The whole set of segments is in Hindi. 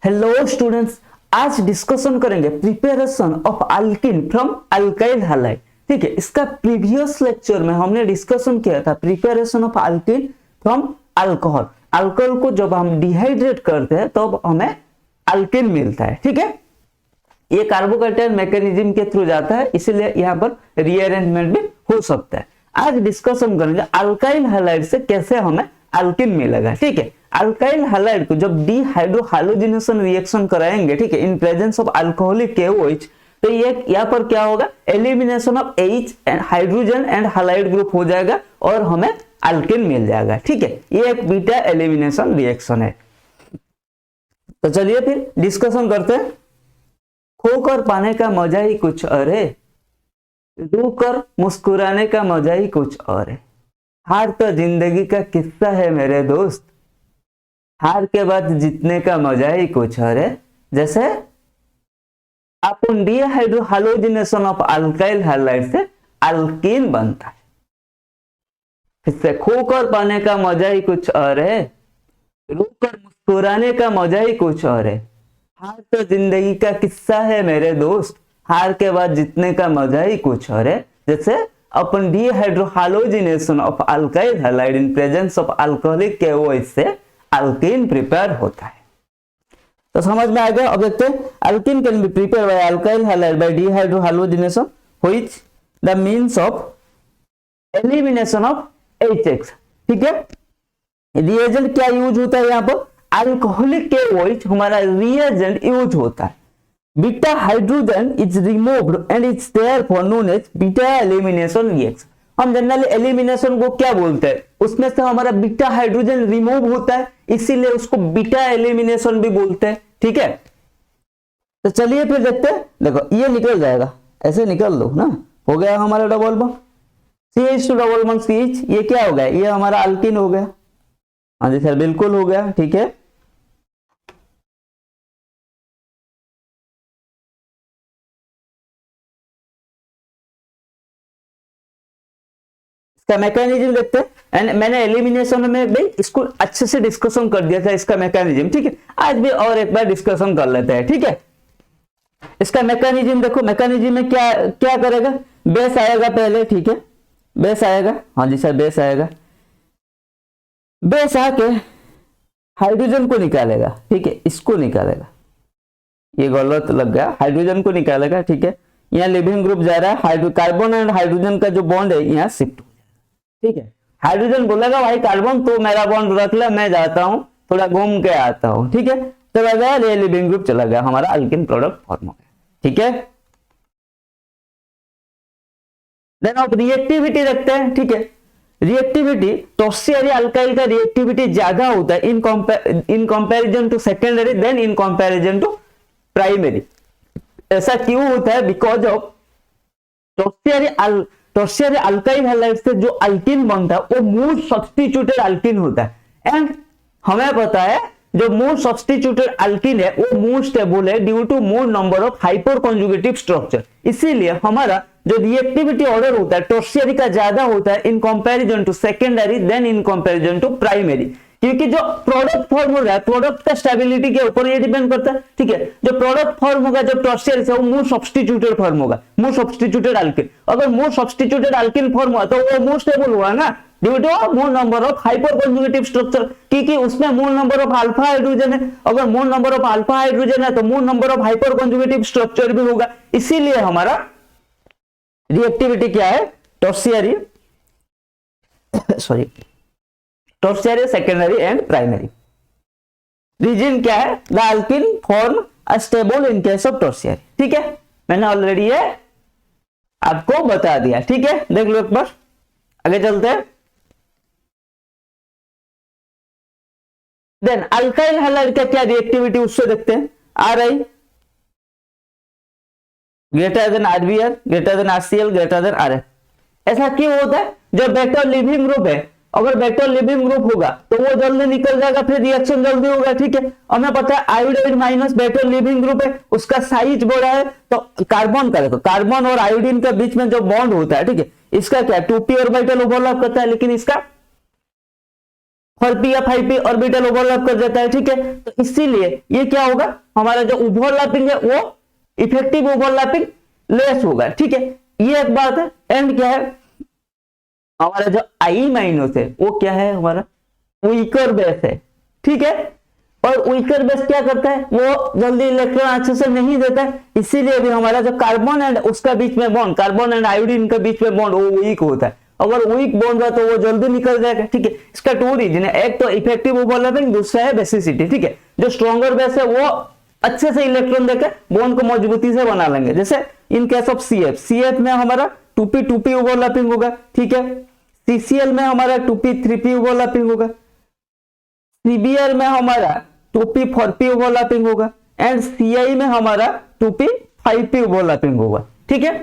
हेलो स्टूडेंट्स, आज डिस्कशन करेंगे preparation of alkene from alkyl halide. ठीक है, इसका प्रीवियस लेक्चर में हमने डिस्कशन किया था preparation of alkene from alcohol. Alcohol को जब हम डिहाइड्रेट करते हैं तब हमें अल्किन मिलता है। ठीक है, ये कार्बोकैटायन मैकेनिज्म के थ्रू जाता है, इसीलिए यहाँ पर रीअरेंजमेंट भी हो सकता है। आज डिस्कशन करेंगे अल्काइल हैलाइड से कैसे हमें अल्किन मिलेगा। ठीक है, अल्काइल हैलाइड को जब डीहाइड्रोहालोजिनेशन रिएक्शन कराएंगे, ठीक है, इन प्रेजेंस ऑफ अल्कोहलिक KOH, तो ये यहाँ पर क्या होगा, elimination of H and hydrogen and halide group हो जाएगा और हमें अल्किन मिल जाएगा। ठीक है, ये एक बीटा एलिमिनेशन रिएक्शन है। तो चलिए फिर डिस्कशन करते हैं। खोकर पाने का मजा ही कुछ और है, रोकर मुस्कुराने का मजा ही कुछ और है। हार तो जिंदगी का किस्सा है मेरे दोस्त, हार के बाद जीतने का मजा ही कुछ और है। जैसे अपन डीहाइड्रोहालोजिनेशन ऑफ अल्काइल हैलाइड से अल्कीन बनता है। इससे खोकर पाने का मजा ही कुछ और है, रोकर मुस्कुराने का मजा ही कुछ और है। हार तो जिंदगी का किस्सा है मेरे दोस्त, हार के बाद जीतने का मजा ही कुछ और है। जैसे अपन dehydrohalogenation of alkyl halide in presence of alcoholic KOH से अल्कीन प्रिपेयर होता है। तो समझ में आ गया। अब देखते हैं alkene can be prepare by alkyl halide by dehydrohalogenation which the means of elimination of HX। ठीक है, रिएजेंट क्या यूज होता है यहाँ पर, अल्कोहलिक KOH हमारा रिएजेंट यूज होता है। Beta hydrogen is removed and it's therefore known as beta elimination reaction. हम जनरली एलिमिनेशन को क्या बोलते हैं, उसमें से हमारा बीटा हाइड्रोजन रिमूव होता है, इसीलिए उसको बीटा एलिमिनेशन भी बोलते हैं। ठीक है, तो चलिए फिर देखते हैं। देखो ये निकल जाएगा, ऐसे निकल लो ना, हो गया हमारा double bond CH two double bond CH। ये क्या हो गया, ये हमारा अल्कीन हो गया। हाँ जी सर, बिल्कुल हो गया। ठीक है, इसका मैकेनिज्म देखते हैं। एंड मैंने एलिमिनेशन में भी इसको अच्छे से डिस्कशन कर दिया था, इसका मैकेनिज्म। ठीक है, आज भी और एक बार डिस्कशन कर लेते हैं। ठीक है, इसका मैकेनिज्म देखो, मैकेनिज्म में क्या क्या करेगा, बेस आएगा पहले। ठीक है, बेस आएगा। हाँ जी सर, बेस आएगा। बेस आके हाइड्रोजन को निकालेगा। ठीक है, इसको निकालेगा, ये गलत लग गया, हाइड्रोजन को निकालेगा। ठीक है, यहाँ लिविंग ग्रुप जा रहा है, कार्बन एंड हाइड्रोजन का जो बॉन्ड है यहाँ शिफ्ट। ठीक है, हाइड्रोजन बोलेगा भाई कार्बन तो मेरा बॉन्ड रख ले, मैं जाता हूं थोड़ा घूम के आता हूं। ठीक है, चला गया, ये लिविंग ग्रुप चला गया, हमारा अल्किन प्रोडक्ट फॉर्म हो गया। ठीक है, देन अब रिएक्टिविटी देखते हैं। ठीक है, रिएक्टिविटी टर्शियरी अल्काइल का रिएक्टिविटी ज्यादा होता है in comparison to secondary than in comparison to primary. ऐसा क्यों होता है, because of tertiary alkyl halide से जो अल्किन बनता है वो मूल सब्स्टिट्यूटेड अल्किन होता है। एंड हमें पता है जो मूल सब्स्टिट्यूटेड अल्किन है वो मोर स्टेबल है due to more number of hyper conjugative structure. इसीलिए हमारा जो रिएक्टिविटी ऑर्डर होता है टर्शियरी का ज्यादा होता है in comparison to secondary than in comparison to primary, क्योंकि जो प्रोडक्ट फॉर्म हो रहा है प्रोडक्ट का स्टेबिलिटी के ऊपर ये डिपेंड करता है। ठीक है, जो प्रोडक्ट फॉर्म होगा जब टर्शियरी से वो मोर सब्स्टिट्यूटेड फॉर्म होगा, मोर सब्स्टिट्यूटेड अल्किन। अगर मोर सब्स्टिट्यूटेड अल्किन फॉर्म हुआ तो वो मोर स्टेबल हुआ ना, due to more number of hyper conjugative structure, क्योंकि उसमें more number of alpha hydrogen है। अगर more number of alpha hydrogen है तो more number of hyper conjugative structure भी होगा। इसीलिए हमारा रिएक्टिविटी क्या है, tertiary sorry tertiary, secondary and primary. Reason क्या है, the alkene form a stable in case of tertiary. ठीक है, मैंने ऑलरेडी ये आपको बता दिया। ठीक है, देख लो एक बार, आगे चलते हैं। देन अल्काइल हैलाइड का क्या रिएक्टिविटी उससे देखते हैं। आ रही greater than RBr, greater than RCl, greater than RF। ऐसा क्यों होता है, जब बेटर लिविंग ग्रुप है, अगर बेटर लिविंग ग्रुप होगा तो वो जल्दी निकल जाएगा, फिर रिएक्शन जल्दी होगा। ठीक है, हमें पता है iodide minus better leaving group है, उसका साइज बड़ा है, तो कार्बन का देखो, कार्बन और आयोडीन के बीच में जो बॉन्ड होता है, ठीक है, इसका क्या 2p ऑर्बिटल ओवरलैप करता है, लेकिन इसका 4p या 5p ऑर्बिटल ओवरलैप कर देता है, ठीक है। तो इसीलिए ये क्या होगा, हमारा जो ओवरलैपिंग है वो इफेक्टिव ओवरलैपिंग लेस होगा, ठीक है। ये एक बात है। एंड क्या है, हमारा जो आई माइनस है वो क्या है, हमारा वीकर बेस है, ठीक है। और वीकर बेस क्या करता है, वो जल्दी इलेक्ट्रॉन अच्छे से नहीं देता है, इसीलिए भी हमारा जो कार्बन एंड उसका बीच में बॉन्ड, कार्बन एंड आयोडीन के बीच में बॉन्ड वो वीक होता है। अगर वीक बॉन्ड है तो वो जल्दी निकल जाएगा, ठीक है। इसका टू रीजन है, एक तो इफेक्टिव ओवरलैपिंग, दूसरा है बेसिसिटी, ठीक है। जो स्ट्रॉन्गर बेस है वो अच्छे से इलेक्ट्रॉन देकर बॉन्ड को मजबूती से बना लेंगे। जैसे इन केस ऑफ CF में हमारा 2p ओवरलैपिंग होगा, ठीक है। CCl में हमारा 2p 3p ओवरलैपिंग होगा, CBr में हमारा 2p 4p ओवरलैपिंग होगा, एंड CI में हमारा 2p 5p ओवरलैपिंग होगा, ठीक है।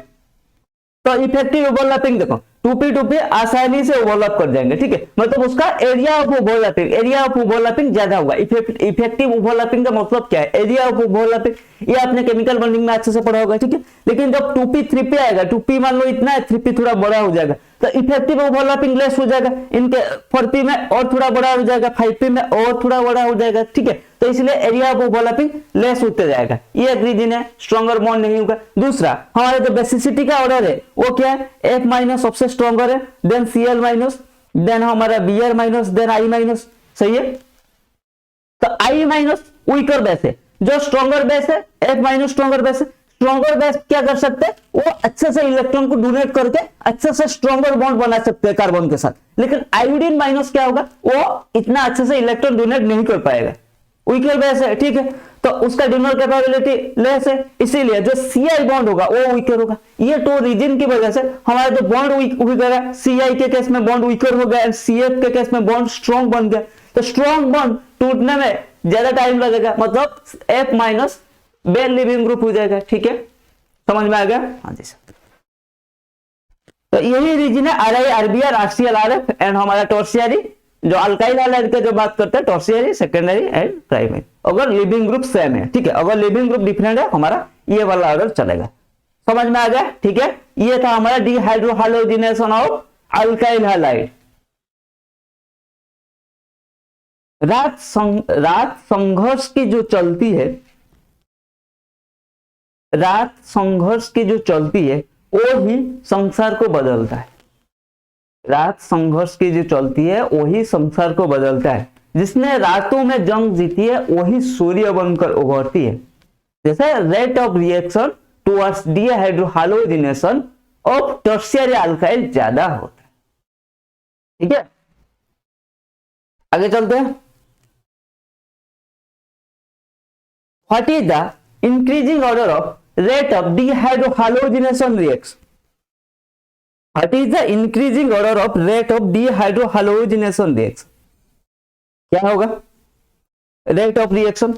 तो इफेक्टिव ओवरलैपिंग देखो 2p आसानी से ओवरलैप कर जाएंगे, ठीक है। मतलब उसका एरिया ऑफ ओवरलैपिंग ज्यादा होगा। इफेक्टिव ओवरलैपिंग का मतलब क्या है, एरिया ऑफ ओवरलैपिंग, ये आपने केमिकल बॉन्डिंग में अच्छे से पढ़ा होगा, ठीक है। लेकिन जब 2p 3p आएगा, 2p मान लो इतना है, 3p थोड़ा बड़ा हो जाएगा, तो इफेक्टिव ओवरलैपिंग लेस हो जाएगा। इनके 4p में और थोड़ा बड़ा हो जाएगा, 5p में और थोड़ा बड़ा हो जाएगा, ठीक है। तो इसलिए एरिया ऑफ ओवरलैपिंग लेस होते जाएगा, ये एक रीजन है, स्ट्रॉन्गर बॉन्ड नहीं होगा। दूसरा, हमारा जो बेसिसिटी का ऑर्डर है वो क्या है, F माइनस सबसे स्ट्रॉन्गर है, देन Cl माइनस, देन हमारा Br minus, then I minus, सही है। तो I माइनस वीकर बेस है, जो स्ट्रॉन्गर बेस है F माइनस स्ट्रॉन्गर बेस है। स्ट्रॉन्गर बेस क्या कर सकते हैं, वो अच्छे से इलेक्ट्रॉन को डोनेट करके अच्छे से स्ट्रॉन्गर बॉन्ड बना सकते हैं कार्बन के साथ। लेकिन आयोडीन माइनस क्या होगा, वो इतना अच्छे से इलेक्ट्रॉन डोनेट नहीं कर पाएगा, वीकर बेस है, ठीक है। तो उसका डोनर कैपेबिलिटी लेस है, इसीलिए जो CI बॉन्ड होगा वो वीकर होगा। ये तो रीजन की वजह से हमारा जो बॉन्ड वीकर है, CI के केस में बॉन्ड वीकर हो गया, CF के केस में बॉन्ड स्ट्रॉन्ग बन गया। तो स्ट्रॉन्ग बॉन्ड टूटने में ज्यादा टाइम लगेगा, मतलब F माइनस बेल लिविंग ग्रुप हो जाएगा, ठीक है। समझ में आ गया, हाँ जी सर। तो यही रीजन है RI RBr RCl RF and हमारा टर्शियरी, जो अल्काइल हैलाइड का जो बात करते हैं, टर्शियरी, सेकेंडरी एंड प्राइमरी। अगर लिविंग ग्रुप सेम है, ठीक है, अगर लिविंग ग्रुप डिफरेंट है, हमारा ये वाला ऑर्डर चलेगा। समझ में आ गया, ठीक है। ये था हमारा डिहाइड्रोहालोजिनेशन ऑफ अल्काइल हैलाइड। रात संघर्ष की जो चलती है, रात संघर्ष की जो चलती है वो ही संसार को बदलता है। रात संघर्ष की जो चलती है वही संसार को बदलता है। जिसने रातों में जंग जीती है वही सूर्य बनकर उभरती है। जैसे rate of reaction towards dehydrohalogenation of tertiary alkyl ज्यादा होता है, ठीक है। आगे चलते हैं। What is the increasing order of rate of dehydrohalogenation reaction? What is the increasing order of rate of dehydrohalogenation reaction? क्या होगा, rate of reaction,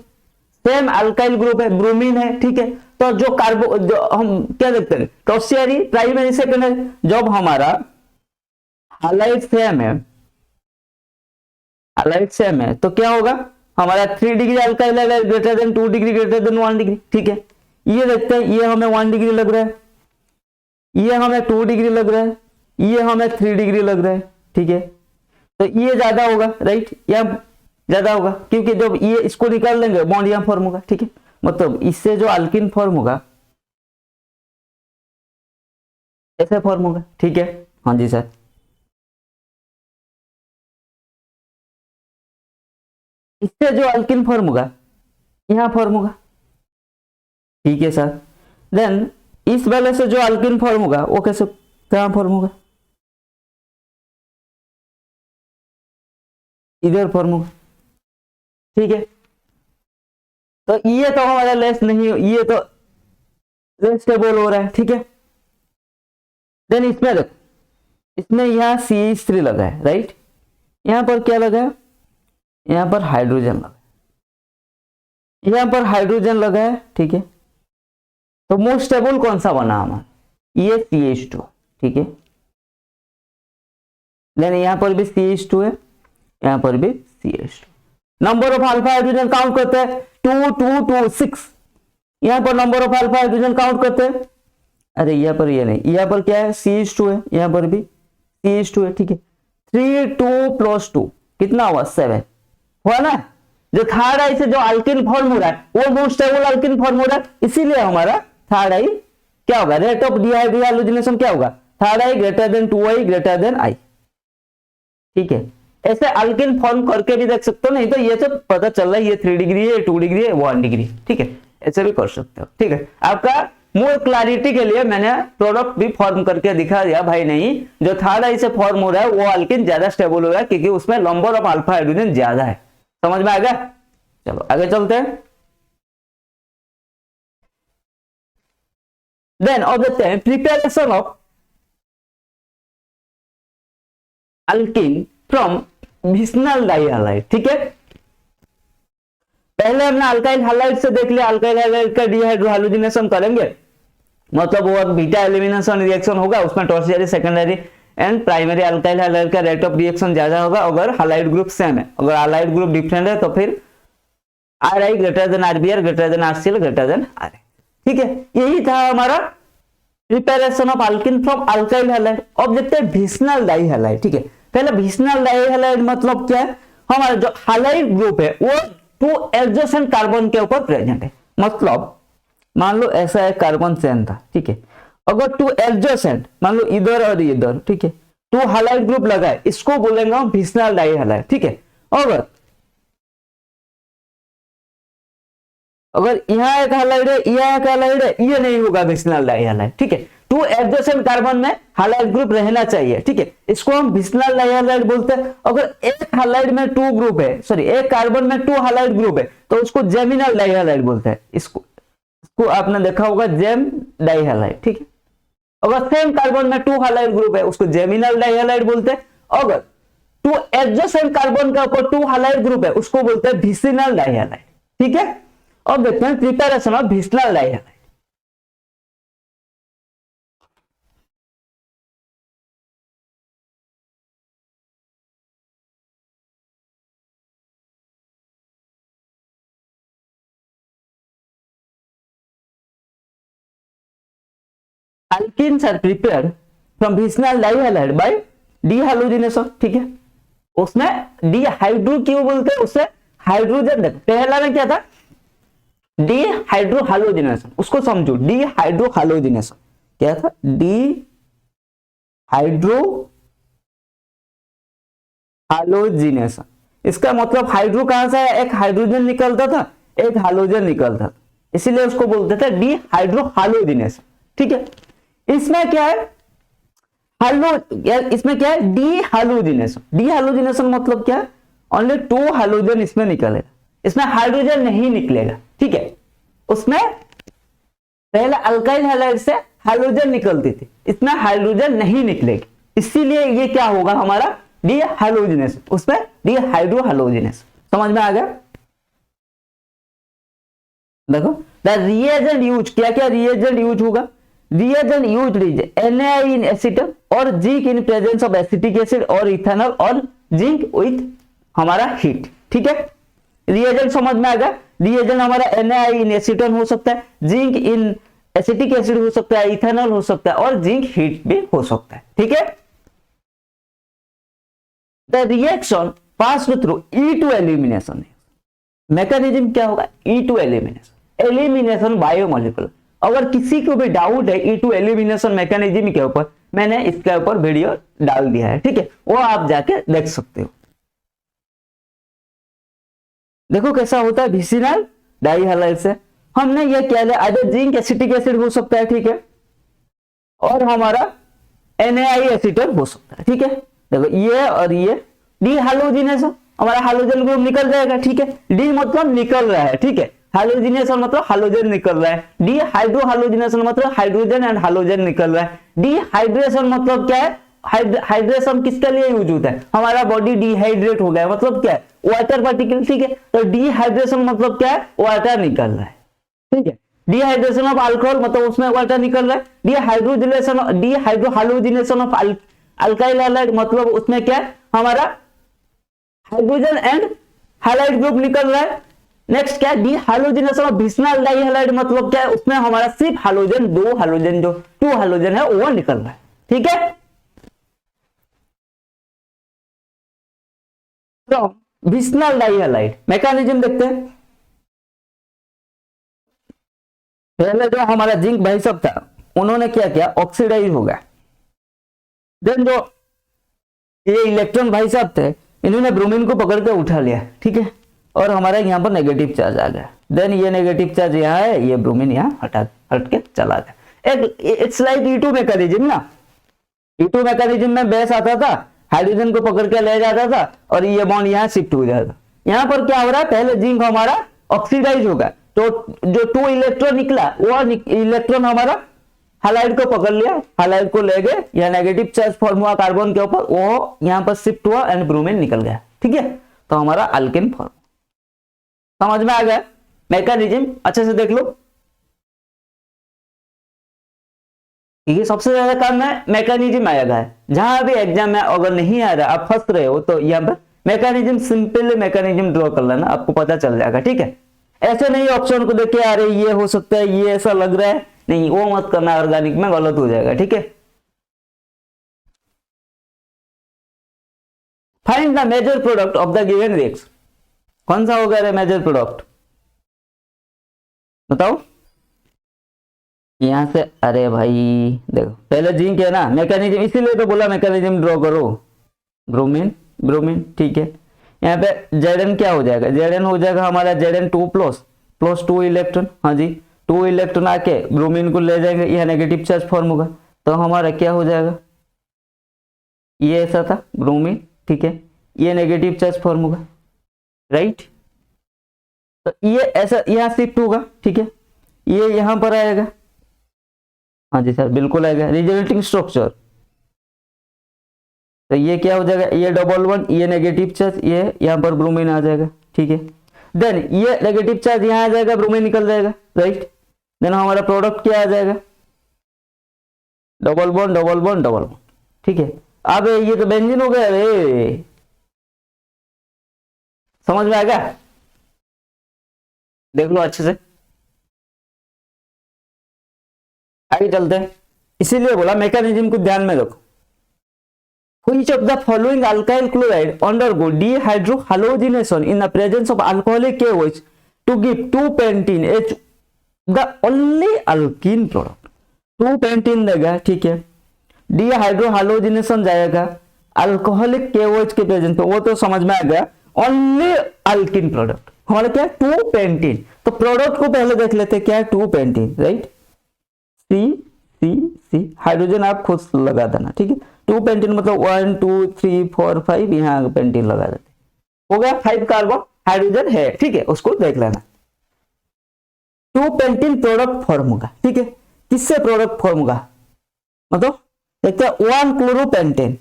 same alkyl group है, ब्रोमीन है, ठीक है। तो जो कार्बो, जो हम क्या देखते हैं, टर्शियरी, प्राइमरी, सेकेंडरी, जब हमारा हालाइट सेम है, हालाइट सेम है तो क्या होगा, हमारा 3 डिग्री अल्काइल है greater than 2 degree, greater than 1 degree, ठीक है। ये देखते हैं, ये हमें 1 डिग्री लग रहा है, ये हमें 2 डिग्री लग रहा है, ये हमें 3 डिग्री लग रहा है, ठीक है। तो ये ज्यादा होगा, राइट, या ज्यादा होगा, क्योंकि जब ये इसको निकाल लेंगे बॉन्ड यहां फॉर्म होगा, ठीक है। मतलब इससे जो अल्किन फॉर्म होगा ऐसे फॉर्म होगा, ठीक है। हाँ जी सर। इससे जो अल्किन फॉर्म होगा यहां फॉर्म होगा, ठीक है सर। देन इस वाले से जो अल्किन फॉर्म होगा वो कैसे, कहां फॉर्म होगा, इधर फॉर्म होगा, ठीक है। तो ये तो हमारा लेस नहीं, ये तो लेस स्टेबल हो रहा है, ठीक है। देन इसमें देखो, इसमें यहाँ CH3 लगा है, राइट। यहां पर क्या लगा है, यहां पर हाइड्रोजन लगा है, यहां पर हाइड्रोजन लगा है, ठीक है। तो मोस्ट स्टेबल कौन सा बना हमारा, ये CH2, ठीक है। देन यहां पर भी CH2 है, यहां पर भी CH2। Number of alpha hydrogen count करते हैं, 2 2 2 6। यहां पर number of alpha hydrogen count करते हैं, अरे यहां पर ये नहीं, यहां पर क्या है, CH2 है, यहां पर भी CH2 है, ठीक है। 3 2 + 2 कितना हुआ 7 हुआ ना। जो थर्ड आई से जो अल्किन फॉर्म हो रहा है वो मोस्ट स्टेबल अल्किन फॉर्म हो रहा है, इसीलिए हमारा थर्ड आई क्या होगा, रेट ऑफ डिहाइड्रोजनेशन क्या होगा, third I greater then 2i greater than i। ठीक है, ऐसे अल्किन फॉर्म करके भी देख सकते हो, नहीं तो ये सब पता चल रहा है ये 3 डिग्री है, 2 डिग्री है, 1 डिग्री। ठीक है, ऐसे भी कर सकते हो। ठीक है, आपका मोर क्लैरिटी के लिए मैंने प्रोडक्ट भी फॉर्म करके दिखा दिया भाई। नहीं, जो थर्ड आई से फॉर्म हो रहा है वो अल्किन ज्यादा स्टेबल हो रहा है क्योंकि उसमें नंबर ऑफ अल्फा हाइड्रोजन ज्यादा है। समझ में आ गया? चलो आगे चलते हैं। देन अब देखते हैं प्रिपरेशन ऑफ अल्किन फ्रॉम विस्नल डाइहालाइड। ठीक है, पहले हमने अल्काइल हाइलाइड से देख लिया, अल्काइल हाइलाइड का डिहाइड्रोहाइलोजिनेशन करेंगे, मतलब वो बीटा एलिमिनेशन रिएक्शन होगा, उसमें tertiary secondary and primary alkyl halide का रेट ऑफ रिएक्शन ज्यादा होगा अगर हाइलाइड ग्रुप सेम है। अगर हाइलाइड ग्रुप डिफरेंट है तो फिर R I greater than R B R greater than R C L greater than R. ठीक है, यही था हमारा preparation of alkene from alkyl halide. अब देखते हैं विस्नल डाइहालाइड। ठीक है, पहले विस्नल डाइहालाइड मतलब क्या है, हमारा जो हाइलाइड ग्रुप है वो 2 एडजेसेंट कार्बन के ऊपर प्रेजेंट है। मतलब मान लो ऐसा एक कार्बन चेन था। ठीक है, अगर 2 एडजेसेंट मान लो इधर और इधर, ठीक है, 2 हाइलाइड ग्रुप लगाए, इसको बोलेंगे हम विस्नल डाइहालाइड। ठीक है, अगर यहाँ एक हाइलाइड है, यहाँ एक हाइलाइड है, ये नहीं होगा विस्नल डाइहालाइड। ठीक है, 2 एडजेसेंट कार्बन में हाइलाइड ग्रुप रहना चाहिए। ठीक है, इसको हम विस्नल डाइहालाइड बोलते हैं। अगर एक हाइलाइड में 2 ग्रुप है, सॉरी एक कार्बन में 2 हाइलाइड ग्रुप है तो उसको जेमिनल डाइहालाइड बोलते हैं। इसको आपने देखा होगा जेम डाइहालाइड। ठीक है, अगर सेम कार्बन में 2 हाइलाइड ग्रुप है उसको जेमिनल डाइहालाइड बोलते हैं। अगर 2 एडजेसेंट कार्बन के ऊपर 2 हाइलाइड ग्रुप है उसको बोलते हैं विसिनल डाइहालाइड। ठीक है, अब देखते हैं preparation of vicinal dihalide. Alkenes are prepared from vicinal dihalide by dehalogenation। ठीक है, उसमें डिहाइड्रो क्यों बोलते हैं, उससे हाइड्रोजन, पहला में क्या था डिहाइड्रोहालोजिनेशन, उसको समझो। डिहाइड्रोहालोजिनेशन क्या था, डिहाइड्रोहालोजिनेशन। इसका मतलब हाइड्रो कहां से है, एक हाइड्रोजन निकलता था एक हालोजन निकलता था, इसीलिए उसको बोलते थे डिहाइड्रोहालोजिनेशन। ठीक है, इसमें क्या है इसमें क्या है डीहालोजिनेशन। डीहालोजिनेशन मतलब क्या है, ओनली 2 हालोजन इसमें निकलेगा, इसमें हाइड्रोजन नहीं निकलेगा। ठीक है, उसमें पहले अल्काइल हाइलाइड से हाइड्रोजन निकलती थी, इसमें हाइड्रोजन नहीं निकलेगी, इसीलिए ये क्या होगा हमारा डीहालोजिनेशन, उसमें डीहाइड्रोहालोजिनेशन। समझ में आ गया? देखो द रिएजेंट यूज, क्या क्या रिएजेंट यूज होगा, reagent used is NaI in aceton और zinc in presence of acetic acid और इथेनॉल और जिंक विथ हमारा हीट। ठीक है, रिएजेंट समझ में आ गया। रिएजेंट हमारा NaI in aceton हो सकता है, जिंक इन एसिटिक एसिड हो सकता है, इथेनॉल हो सकता है और जिंक हीट भी हो सकता है। ठीक है, the reaction passed through E2 elimination. Mechanism क्या होगा, E2 एलिमिनेशन, एलिमिनेशन बायोमोलिकुलर। अगर किसी को भी डाउट है E2 एलिमिनेशन मैकेनिज्म के ऊपर, मैंने इसके ऊपर वीडियो डाल दिया है। ठीक है, वो आप जाके देख सकते हो। देखो कैसा होता है विसिनल डाइहालाइड से हमने ये क्या लिया, आइदर जिंक एसिटिक एसिड हो सकता है। ठीक है, और हमारा NaI एसीटोन हो सकता है। ठीक है, देखो ये और ये डीहालोजिनेशन, हमारा हाइड्रोजन ग्रुप निकल जाएगा। ठीक है, डी मतलब निकल रहा है। ठीक है, हाइड्रोजिनेशन मतलब हाइड्रोजन निकल रहा है, डीहाइड्रोहालोजिनेशन मतलब हाइड्रोजन एंड हाइड्रोजन निकल रहा है। डिहाइड्रेशन मतलब क्या है, हाइड्रेशन किसके लिए यूज होता है, हमारा बॉडी डिहाइड्रेट हो गया मतलब क्या है, वाटर पार्टिकल। ठीक है, तो डिहाइड्रेशन मतलब क्या है, वाटर निकल रहा है। ठीक है, डिहाइड्रेशन ऑफ अल्कोहल मतलब उसमें वाटर निकल रहा है। डिहाइड्रोहालोजिनेशन ऑफ अल्काइल हाइलाइड मतलब उसमें क्या है, हमारा हाइड्रोजन एंड हाइलाइड ग्रुप निकल रहा है। नेक्स्ट क्या है, डीहालोजिनेशन ऑफ विसिनल डाइहालाइड मतलब क्या है, उसमें हमारा सिर्फ हालोजन, 2 हालोजन, जो 2 हालोजन है वो निकल रहा है। ठीक है, फ्रॉम विस्नल डाइहैलाइड। मैकेनिज्म देखते हैं। पहले जो हमारा जिंक भाई साहब था, उन्होंने क्या किया, ऑक्सीडाइज हो गया। देन जो ये इलेक्ट्रॉन भाई साहब थे, इन्होंने ब्रोमीन को पकड़ के उठा लिया, ठीक है, और हमारा यहाँ पर नेगेटिव चार्ज आ गया। देन ये नेगेटिव चार्ज यहाँ है, ये ब्रोमीन यहाँ हट के चला गया। एक इट्स लाइक E2 मैकेनिज्म ना। E2 मैकेनिज्म में बेस आता था, हाइड्रोजन को पकड़ के ले जाता था और ये बॉन्ड यहाँ शिफ्ट हो जाता। यहाँ पर क्या हो रहा है, पहले जिंक हमारा ऑक्सीडाइज होगा, तो जो 2 इलेक्ट्रॉन निकला, वो इलेक्ट्रॉन हमारा हैलाइड को पकड़ लिया, हैलाइड को ले गए, यह नेगेटिव चार्ज फॉर्म हुआ कार्बन के ऊपर, वो यहाँ पर शिफ्ट हुआ एंड ब्रोमीन निकल गया, ठीक है। तो हमारा अल्केन फॉर्म। समझ में आ गया मैकेनिज्म? अच्छे से देख लो। ये सबसे ज्यादा काम में मैकेनिज्म आएगा है। जहां भी एग्जाम में अगर नहीं आ रहा, आप फंस रहे हो, तो यहाँ पर मैकेनिज्म, सिंपल मैकेनिज्म ड्रॉ कर लेना, आपको पता चल जाएगा, ठीक है। ऐसे नहीं ऑप्शन को देखिए, अरे ये हो सकता है, ये ऐसा लग रहा है, नहीं, वो मत करना, ऑर्गेनिक में गलत हो जाएगा, ठीक है। Find the major product of the given reaction. कौन सा होगा रे मेजर प्रोडक्ट, बताओ। यहां से, अरे भाई देखो, पहले जिंक है ना, मैकेनिज्म, इसीलिए तो बोला मैकेनिज्म ड्रॉ करो। ब्रोमीन, ब्रोमीन, ठीक है। यहाँ पे Zn क्या हो जाएगा, Zn हो जाएगा हमारा Zn2 प्लस 2 इलेक्ट्रॉन, हाँ जी, 2 इलेक्ट्रॉन आके ब्रोमीन को ले जाएंगे, यह नेगेटिव चार्ज फॉर्म होगा, तो हमारा क्या हो जाएगा, ये ऐसा था ब्रोमीन, ठीक है, ये नेगेटिव चार्ज फॉर्म होगा, राइट। तो ये ऐसा यहाँ शिफ्ट होगा, ठीक है, ये यहां पर आएगा, हाँ जी सर बिल्कुल आएगा। रिजल्टिंग स्ट्रक्चर, तो ये क्या हो जाएगा, ये डबल वन, ये नेगेटिव चार्ज, ये यहाँ पर ब्रोमीन आ जाएगा, ठीक है। देन ये नेगेटिव चार्ज यहाँ आ जाएगा, ब्रोमीन निकल जाएगा, राइट। देन हमारा प्रोडक्ट क्या आ जाएगा, double bond double bond double bond, ठीक है। अब ये तो बेंजीन हो गया रे, समझ में आएगा? देख लो अच्छे से, आगे चलते हैं। इसीलिए बोला मैकेनिज्म को ध्यान में रखो। Which of the following alkyl chloride undergo dehydrohalogenation in the presence of alcoholic KOH to give 2-pentene H, the only alkene product? 2-pentene देगा, ठीक है, डिहाइड्रोहालोजिनेशन जाएगा अल्कोहलिक KOH के प्रेजेंस पे, वो तो समझ में आ गया। ओनली अल्किन प्रोडक्ट हमारा क्या है, 2-pentene। तो प्रोडक्ट को पहले देख लेते हैं, क्या है, 2-pentene, राइट। सी सी सी, हाइड्रोजन आप खुद लगा देना, ठीक है। 2-pentene मतलब 1 2 3 4 5, यहाँ पेंटीन लगा देते, हो गया 5 कार्बन, हाइड्रोजन है, ठीक है, उसको देख लेना। 2-pentene प्रोडक्ट फॉर्म होगा, ठीक है। किससे प्रोडक्ट फॉर्म होगा, मतलब देखते हैं 1 क्लोरोपेंटेन,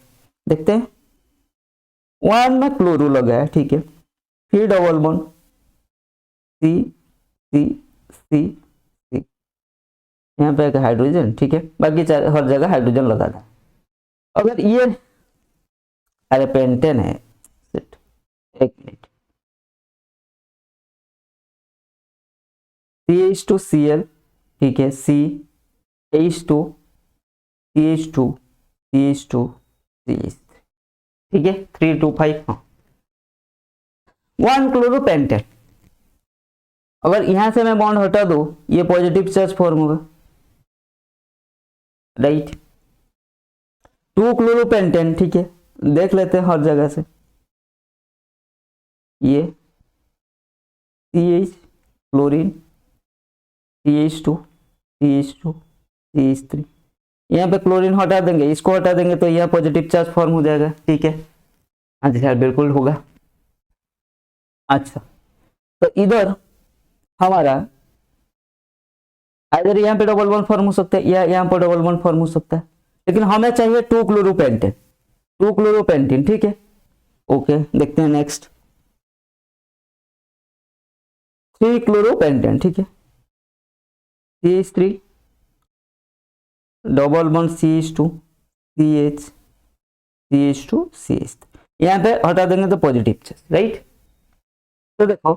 देखते हैं 1 में क्लोरो लगा है, ठीक है, फिर डबल बॉन्ड सी सी सी सी, यहाँ पे एक हाइड्रोजन, ठीक है, बाकी हर जगह हाइड्रोजन लगा था। अगर ये, अरे पेंटेन है, एक मिनट, CH2Cl, ठीक है, CH2 CH2 CH2 CH3, ठीक है, 3 2 5, हाँ, 1 क्लोरोपेंटेन। अगर यहां से मैं बॉन्ड हटा दूं, ये पॉजिटिव चार्ज फॉर्म होगा, राइट। 2 क्लोरोपेंटेन, ठीक है, देख लेते हैं हर जगह से, ये CH chlorine, CH2 CH2 CH3, यहाँ पे क्लोरीन हटा देंगे, इसको हटा देंगे तो यह पॉजिटिव चार्ज फॉर्म हो जाएगा, ठीक है, हाँ जी सर बिल्कुल होगा। अच्छा, तो इधर हमारा इधर यहाँ पे डबल बॉन्ड फॉर्म हो सकता है, या यहाँ पर डबल बॉन्ड फॉर्म हो सकता है, लेकिन हमें चाहिए 2 क्लोरोपेंटेन, 2 क्लोरोपेंटेन, ठीक है, ओके। देखते हैं नेक्स्ट, 3 क्लोरोपेंटेन, ठीक है, CH3 double bond CH2 CH CH2 CH3, यहाँ पे हटा देंगे तो पॉजिटिव चार्ज, राइट। तो देखो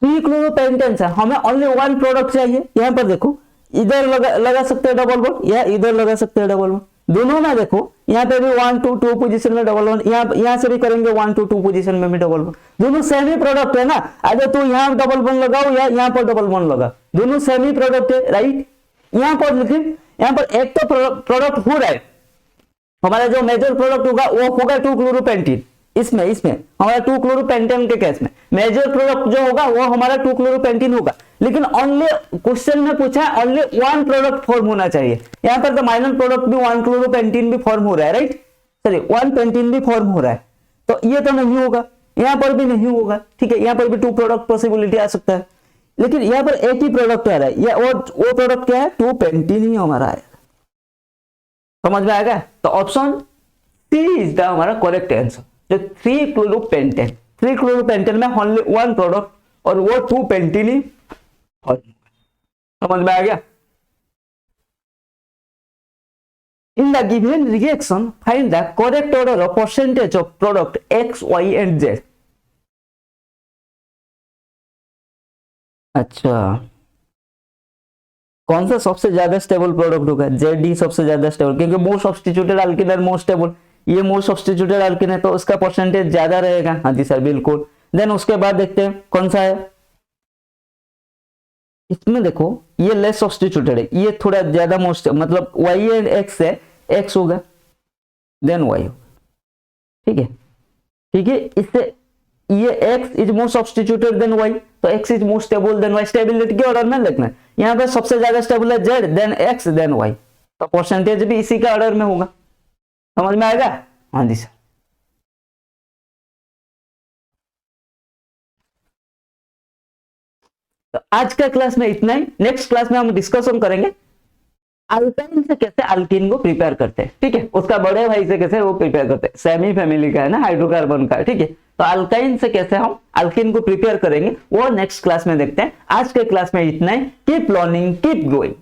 3 क्लोरोपेंटेन है, हमें ओनली 1 प्रोडक्ट चाहिए। यहाँ पर देखो, इधर लगा सकते हैं डबल बॉन्ड, या इधर लगा सकते हैं डबल बॉन्ड, दोनों में देखो यहाँ पे भी 1 to 2 पोजीशन में डबल वन, यहाँ से भी करेंगे 1 to 2 पोजीशन में भी डबल वन, दोनों सेम ही प्रोडक्ट है ना। अगर तू यहाँ डबल वन लगाओ या यहाँ पर डबल वन लगा, दोनों सेम ही प्रोडक्ट है, राइट। यहाँ पर लेकिन यहाँ पर एक तो प्रोडक्ट हो रहा है, हमारा जो मेजर प्रोडक्ट होगा वो होगा 2-क्लोरोपेंटीन। इसमें हमारा 2-क्लोरोपेंटेन के केस में मेजर प्रोडक्ट जो होगा वो हमारा 2-क्लोरोपेंटीन होगा, लेकिन ओनली क्वेश्चन में पूछा है ओनली 1 प्रोडक्ट फॉर्म होना चाहिए। यहाँ पर तो माइनर प्रोडक्ट भी 1-क्लोरोपेंटीन भी फॉर्म हो रहा है, राइट, सॉरी 1 पेंटीन भी फॉर्म हो रहा है, तो ये तो नहीं होगा, यहाँ पर भी नहीं होगा, ठीक है। यहाँ पर भी 2 प्रोडक्ट पॉसिबिलिटी आ सकता है, लेकिन यहाँ पर एक ही प्रोडक्ट आ रहा है, या वो प्रोडक्ट क्या है, 2 पेंटीन ही हमारा है। समझ में आएगा? तो ऑप्शन सी इज द हमारा करेक्ट आंसर। जो 3-क्लोरोपेंटेन में ओनली 1 प्रोडक्ट और वो 2 पेंटीन ही। समझ में आ गया? In the given reaction, find the correct order of percentage of product X, Y and Z. अच्छा, कौन सा सबसे ज्यादा स्टेबल प्रोडक्ट होगा? ZD सबसे ज्यादा स्टेबल, क्योंकि मोस्ट सब्स्टिट्यूटेड अल्किन है मोस्ट स्टेबल, ये मोस्ट सब्स्टिट्यूटेड अल्किन है तो उसका परसेंटेज ज्यादा रहेगा। हाँ जी सर बिल्कुल। देन उसके बाद देखते हैं कौन सा है, इसमें देखो ये लेस सब्स्टिट्यूटेड है, ये थोड़ा ज्यादा मोस्ट, मतलब Y एंड X है, X होगा देन Y होगा, ठीक है, ठीक है। इससे ये X is most substituted than Y, तो X is most stable than Y, stability के ऑर्डर में लिखना है। यहाँ पे सबसे ज्यादा स्टेबल है Z than X than Y, तो परसेंटेज भी इसी के ऑर्डर में होगा। समझ में आएगा? हाँ जी सर। तो आज का क्लास में इतना ही, नेक्स्ट क्लास में हम डिस्कशन करेंगे अल्काइन से कैसे अल्कीन को प्रिपेयर करते हैं, ठीक है, उसका बड़े भाई से कैसे वो प्रिपेयर करते हैं, सेमी फैमिली का है ना, हाइड्रोकार्बन का, ठीक है। तो अल्काइन से कैसे हम अल्कीन को प्रिपेयर करेंगे वो नेक्स्ट क्लास में देखते हैं। आज के क्लास में इतना ही। Keep learning, keep going.